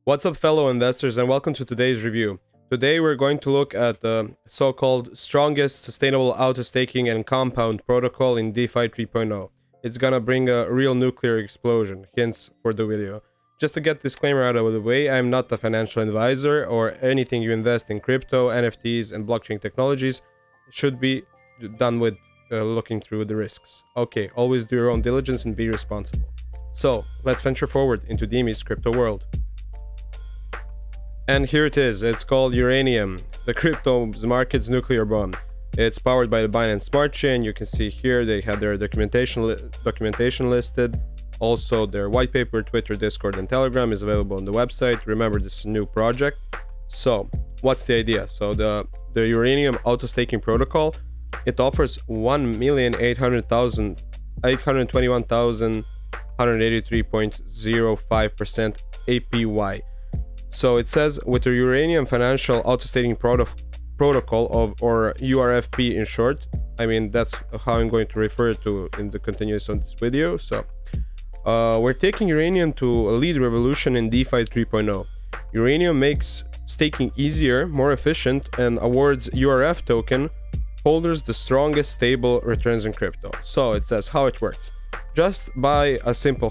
What's up, fellow investors, and welcome to today's review. Today we're going to look at the so-called strongest sustainable auto-staking and compound protocol in DeFi 3.0. It's gonna bring a real nuclear explosion, hence for the video. Just to get disclaimer out of the way, I'm not a financial advisor, or anything you invest in crypto, NFTs, and blockchain technologies should be done with looking through the risks. Okay, always do your own diligence and be responsible. So, let's venture forward into DIMI'S crypto world. And here it is, it's called Uranium, the crypto market's nuclear bomb. It's powered by the Binance Smart Chain. You can see here they have their documentation listed. Also, their white paper, Twitter, Discord, and Telegram is available on the website. Remember, this is a new project. So, what's the idea? So, the Uranium auto-staking protocol, it offers 1,821,183.05% APY. So it says, with the Uranium Financial Auto-Staking Protocol, or URFP in short. I mean, that's how I'm going to refer to in the continuous on this video. So we're taking Uranium to a lead revolution in DeFi 3.0. Uranium makes staking easier, more efficient, and awards URF token holders the strongest stable returns in crypto. So it says how it works. Just buy a simple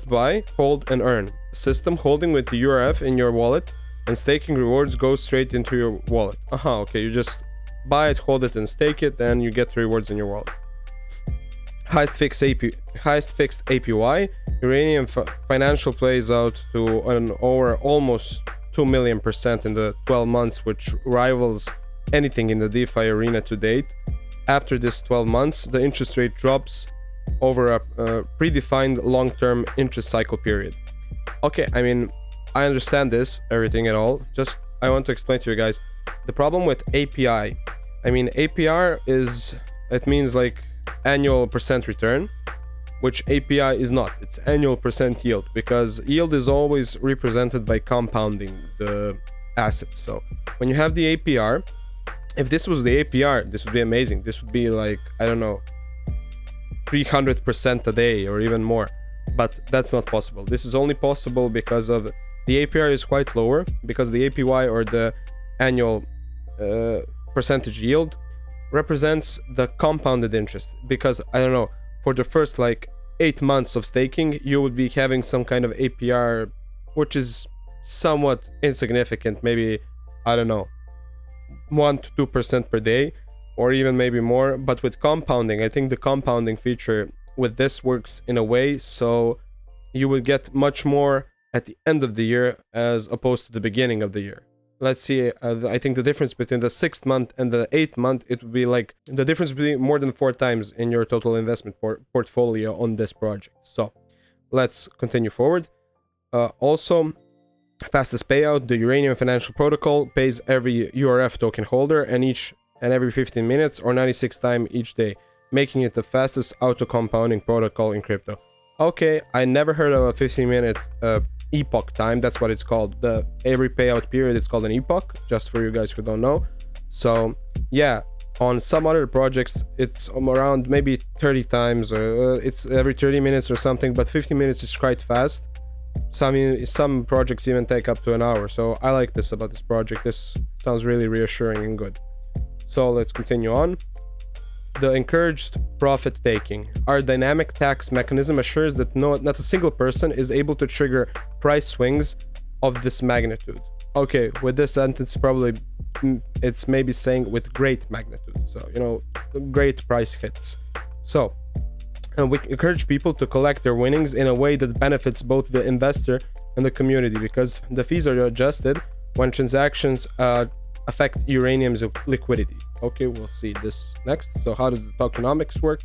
buy, hold, and earn system. Holding with the URF in your wallet and staking rewards go straight into your wallet. Okay, you just buy it, hold it, and stake it, and you get the rewards in your wallet. Highest fixed APY. Uranium financial plays out to an over almost 2 million% in the 12 months, which rivals anything in the DeFi arena to date. After this 12 months, the interest rate drops over a predefined long-term interest cycle period. Okay, I mean, I understand this, everything at all. Just, I want to explain to you guys the problem with API. I mean, APR it means like annual percent return, which API is not. It's annual percent yield, because yield is always represented by compounding the assets. So when you have the APR, if this was the APR, this would be amazing. This would be like, I don't know, 300% a day or even more, but that's not possible. This is only possible because of the APR is quite lower, because the APY, or the annual percentage yield, represents the compounded interest. Because I don't know, for the first like 8 months of staking, you would be having some kind of APR which is somewhat insignificant, maybe, I don't know, 1 to 2% per day, or even maybe more. But with compounding, I think the compounding feature with this works in a way so you will get much more at the end of the year as opposed to the beginning of the year. Let's see, I think the difference between the 6th month and the 8th month, it would be like the difference between more than 4 times in your total investment portfolio on this project. So let's continue forward. Also, fastest payout, the Uranium Financial Protocol pays every URF token holder and every 15 minutes or 96 times each day, making it the fastest auto-compounding protocol in crypto. Okay, I never heard of a 15-minute epoch time. That's what it's called. Every payout period is called an epoch, just for you guys who don't know. So yeah, on some other projects it's around maybe 30 times, or it's every 30 minutes or something, but 15 minutes is quite fast. Some projects even take up to an hour. So I like this about this project. This sounds really reassuring and good. So let's continue on. The encouraged profit taking. Our dynamic tax mechanism assures that not a single person is able to trigger price swings of this magnitude. Okay, with this sentence, probably it's maybe saying with great magnitude. So, you know, great price hits. So, and we encourage people to collect their winnings in a way that benefits both the investor and the community, because the fees are adjusted when transactions affect Uranium's liquidity. Okay, we'll see this next. So how does the tokenomics work?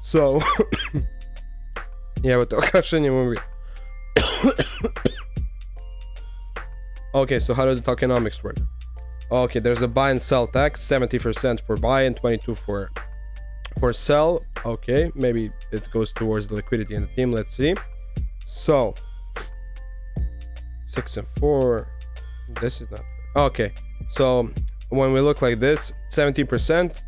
So yeah, with the okay, so how do the tokenomics work? Okay, there's a buy and sell tax, 70% for buy and 22% for sell. Okay, maybe it goes towards the liquidity in the team. Let's see. So 6 and 4. This is not okay. So when we look like this, 70%,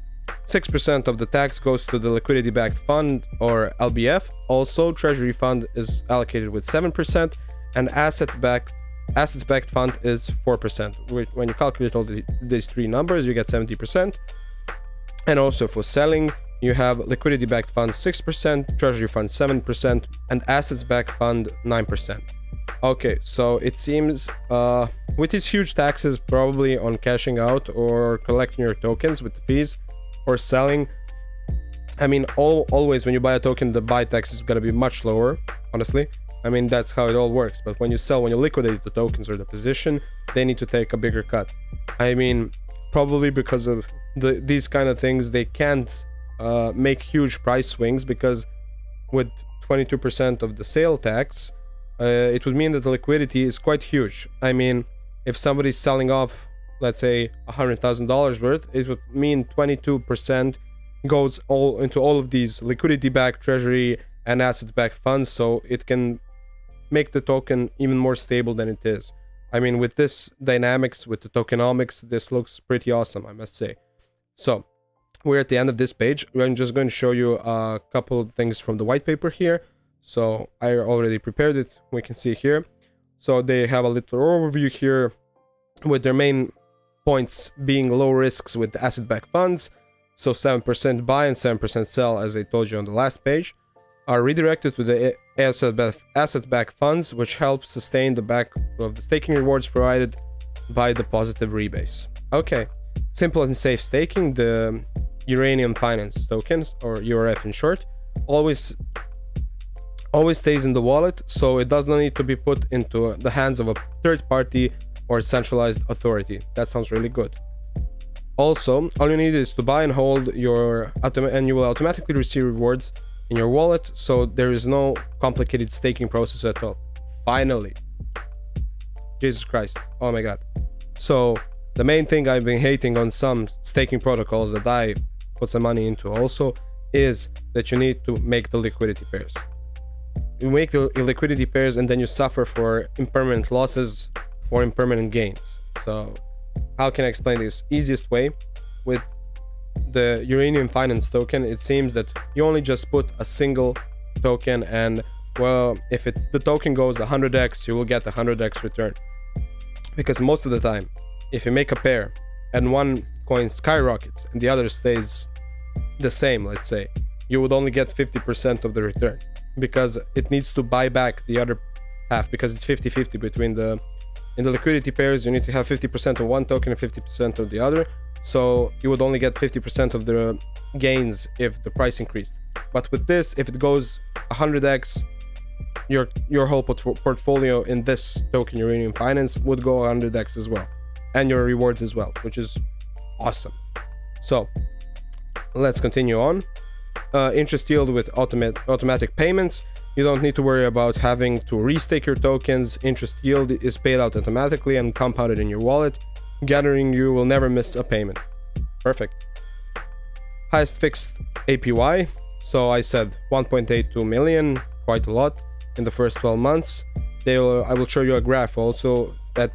6% of the tax goes to the liquidity backed fund, or LBF. Also, treasury fund is allocated with 7%, and asset backed assets backed fund is 4%. When you calculate all these three numbers, you get 70%. And also for selling, you have liquidity backed fund 6%, treasury fund 7%, and assets backed fund 9%. Okay, so it seems with these huge taxes probably on cashing out or collecting your tokens with the fees or selling, I mean, always when you buy a token, the buy tax is going to be much lower, honestly. I mean, that's how it all works. But when you sell, when you liquidate the tokens or the position, they need to take a bigger cut. I mean, probably because of these kind of things, they can't make huge price swings, because with 22% of the sale tax, it would mean that the liquidity is quite huge. I mean, if somebody's selling off, let's say $100,000 worth, it would mean 22% goes into all of these liquidity-backed, treasury, and asset-backed funds, so it can make the token even more stable than it is. I mean, with this dynamics, with the tokenomics, this looks pretty awesome, I must say. So, we're at the end of this page. I'm just going to show you a couple of things from the white paper here. So, I already prepared it. We can see here. So, they have a little overview here with their main points being low risks with the asset-backed funds. So, 7% buy and 7% sell, as I told you on the last page, are redirected to the asset-backed funds, which help sustain the back of the staking rewards provided by the positive rebase. Okay, simple and safe staking. The Uranium Finance tokens, or URF in short, always stays in the wallet, so it does not need to be put into the hands of a third party or centralized authority. That sounds really good. Also, all you need is to buy and hold your and you will automatically receive rewards in your wallet, so there is no complicated staking process at all. Finally. Jesus Christ. Oh my god. So, the main thing I've been hating on some staking protocols that I put some money into also is that you need to make the liquidity pairs. You make the liquidity pairs and then you suffer for impermanent losses or impermanent gains. So, how can I explain this? Easiest way, with the Uranium Finance token, it seems that you only just put a single token, and well, if the token goes 100x, you will get 100x return. Because most of the time, if you make a pair and one coin skyrockets and the other stays the same, let's say, you would only get 50% of the return, because it needs to buy back the other half, because it's 50-50 between in the liquidity pairs. You need to have 50% of one token and 50% of the other, so you would only get 50% of the gains if the price increased. But with this, if it goes 100x, your whole portfolio in this token, Uranium Finance, would go 100x as well, and your rewards as well, which is awesome. So let's continue on. Interest yield with automatic payments. You don't need to worry about having to restake your tokens. Interest yield is paid out automatically and compounded in your wallet. Gathering, you will never miss a payment. Perfect. Highest fixed APY. So I said 1.82 million, quite a lot in the first 12 months. I will show you a graph also that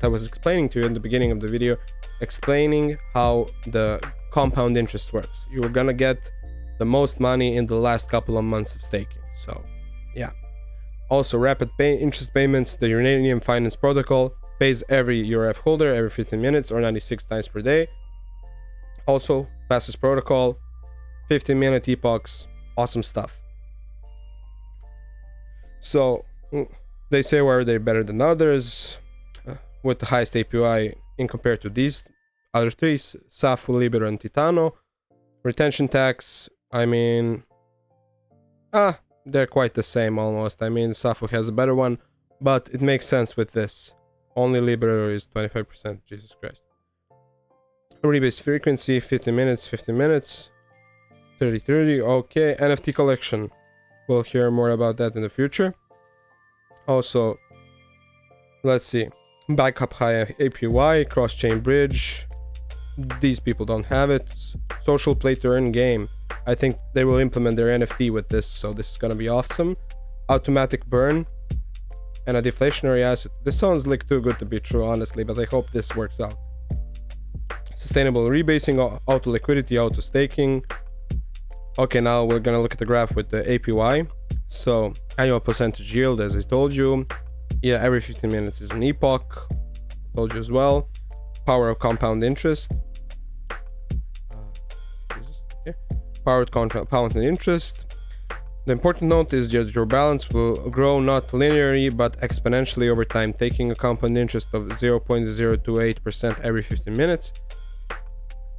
I was explaining to you in the beginning of the video, explaining how the compound interest works. You're gonna get the most money in the last couple of months of staking. So yeah. Also, rapid interest payments. The Uranium Finance protocol pays every URF holder every 15 minutes or 96 times per day. Also, fastest protocol, 15-minute epochs, awesome stuff. So they say, why are they better than others? With the highest APY in compared to these other three, Safu, Libero, and Titano. Retention tax, I mean, they're quite the same almost. I mean, Safu has a better one, but it makes sense with this. Only Libero is 25%, Jesus Christ. Rebase frequency, 15 minutes, 30, okay. NFT collection, we'll hear more about that in the future. Also, let's see. Backup high APY, cross-chain bridge. These people don't have it. Social play to earn game. I think they will implement their NFT with this, so this is gonna be awesome. Automatic burn and a deflationary asset. This sounds like too good to be true, honestly, but I hope this works out. Sustainable rebasing, auto liquidity, auto staking. Okay, now we're gonna look at the graph with the APY. So annual percentage yield, as I told you, Yeah, every 15 minutes is an epoch. Told you as well. Power of compound interest. Power of compound interest. The important note is that your balance will grow not linearly but exponentially over time, taking a compound interest of 0.028% every 15 minutes.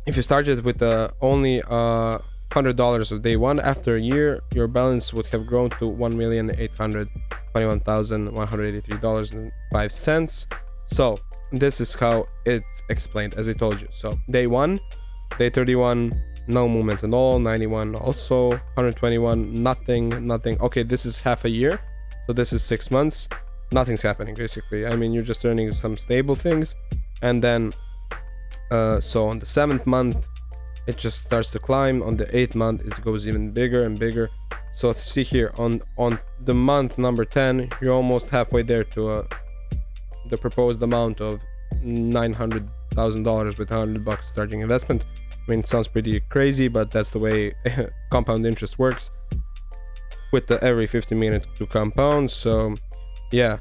If you started with only $100 of day one, after a year, your balance would have grown to $1,821,183.05. So this is how it's explained, as I told you. So day one, day 31, no movement at all. 91 also. 121, nothing. Okay, this is half a year, so this is 6 months. Nothing's happening basically. I mean, you're just earning some stable things, and then so on the 7th month it just starts to climb. On the 8th month it goes even bigger and bigger. So see here, on the month number 10, you're almost halfway there to the proposed amount of $900,000 with $100 starting investment. I mean, it sounds pretty crazy, but that's the way compound interest works with the every 50 minutes to compound. So yeah,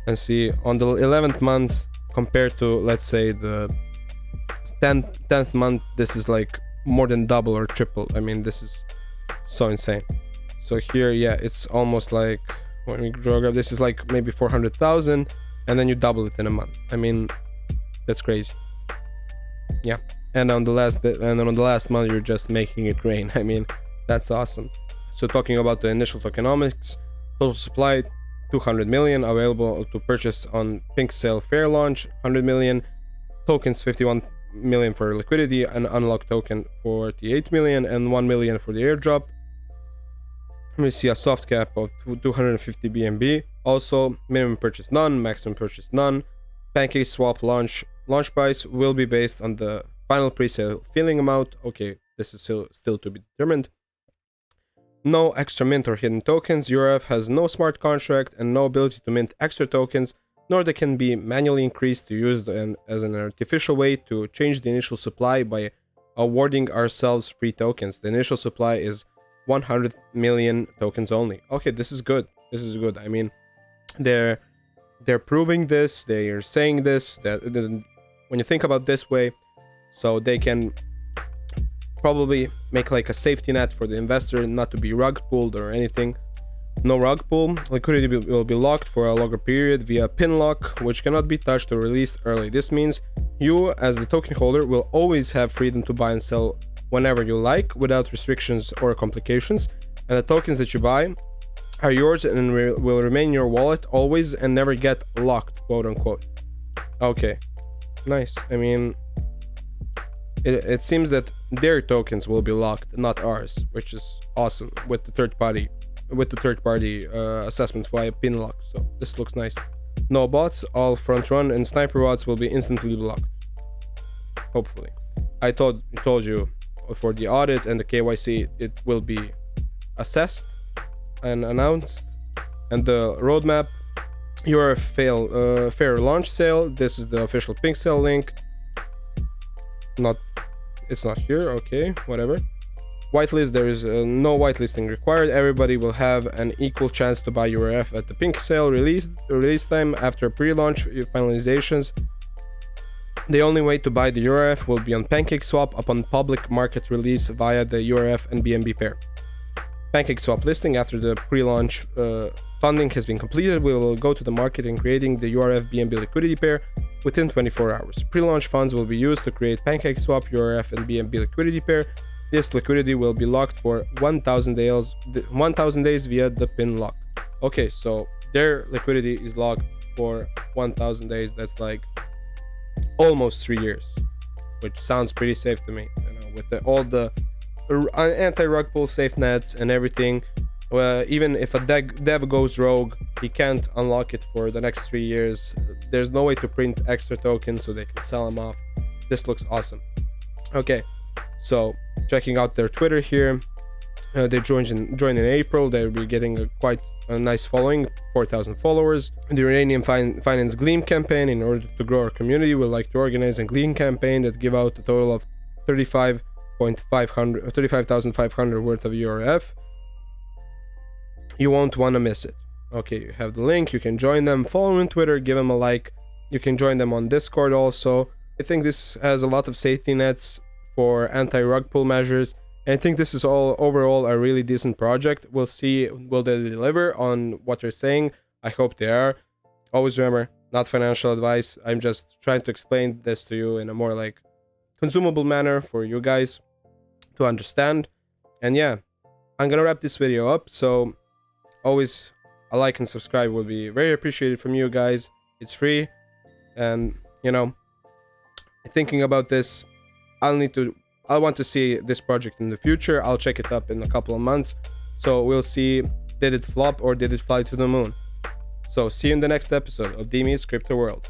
and see on the 11th month compared to, let's say, the 10th month, this is like more than double or triple. I mean, this is so insane. So here, yeah, it's almost like when we draw a graph, this is like maybe 400,000, and then you double it in a month. I mean, that's crazy. Yeah. And on the last month, you're just making it rain. I mean, that's awesome. So talking about the initial tokenomics, total supply 200 million available to purchase on pink sale fair launch, 100 million tokens, 51 million for liquidity, an unlocked token 48 million, and 1 million for the airdrop. We see a soft cap of 250 BNB. Also, minimum purchase none, maximum purchase none. Pancake swap launch price will be based on the final pre-sale filling amount. Okay, this is still to be determined. No extra mint or hidden tokens. URF has no smart contract and no ability to mint extra tokens, nor they can be manually increased to use as an artificial way to change the initial supply by awarding ourselves free tokens. The initial supply is 100 million tokens only. Okay, this is good. This is good. I mean, they're proving this. They are saying this. That when you think about this way, so they can probably make like a safety net for the investor, not to be rug pulled or anything. No rug pull. Liquidity will be locked for a longer period via pin lock, which cannot be touched or released early. This means you, as the token holder, will always have freedom to buy and sell whenever you like, without restrictions or complications. And the tokens that you buy are yours and will remain in your wallet always and never get locked, quote unquote. Okay, nice. I mean, it seems that their tokens will be locked, not ours, which is awesome with the third party assessments via pin lock. So this looks nice. No bots, all front run and sniper bots will be instantly blocked. Hopefully. I told you for the audit and the KYC, it will be assessed and announced. And the roadmap, URF fair launch sale. This is the official pink sale link. It's not here. Okay, whatever. Whitelist, there is no whitelisting required. Everybody will have an equal chance to buy URF at the pink sale release time after pre-launch finalizations. The only way to buy the URF will be on PancakeSwap upon public market release via the URF and BNB pair. PancakeSwap listing after the pre-launch funding has been completed. We will go to the market and creating the URF BNB liquidity pair within 24 hours. Pre-launch funds will be used to create PancakeSwap, URF, and BNB liquidity pair. This liquidity will be locked for 1,000 days via the pin lock. Okay, so their liquidity is locked for 1,000 days. That's like almost 3 years, which sounds pretty safe to me. You know, with all the anti-rug pull safe nets and everything. Even if a dev goes rogue, he can't unlock it for the next 3 years. There's no way to print extra tokens so they can sell them off. This looks awesome. Okay, so checking out their Twitter here. They joined in April. They'll be getting quite a nice following, 4,000 followers. The Uranium Finance Gleam campaign. In order to grow our community, we'd like to organize a Gleam campaign that give out a total of 35,500 worth of URF. You won't want to miss it. Okay, you have the link, you can join them, follow them on Twitter, give them a like. You can join them on Discord also. I think this has a lot of safety nets for anti-rug pull measures. And I think this is all overall a really decent project. We'll see, will they deliver on what they're saying? I hope they are. Always remember, not financial advice. I'm just trying to explain this to you in a more like consumable manner for you guys to understand. And yeah, I'm gonna wrap this video up. So always a like and subscribe will be very appreciated from you guys. It's free. And you know, thinking about this, I want to see this project in the future. I'll check it up in a couple of months. So we'll see, did it flop or did it fly to the moon? So see you in the next episode of DIMI'S Crypto World.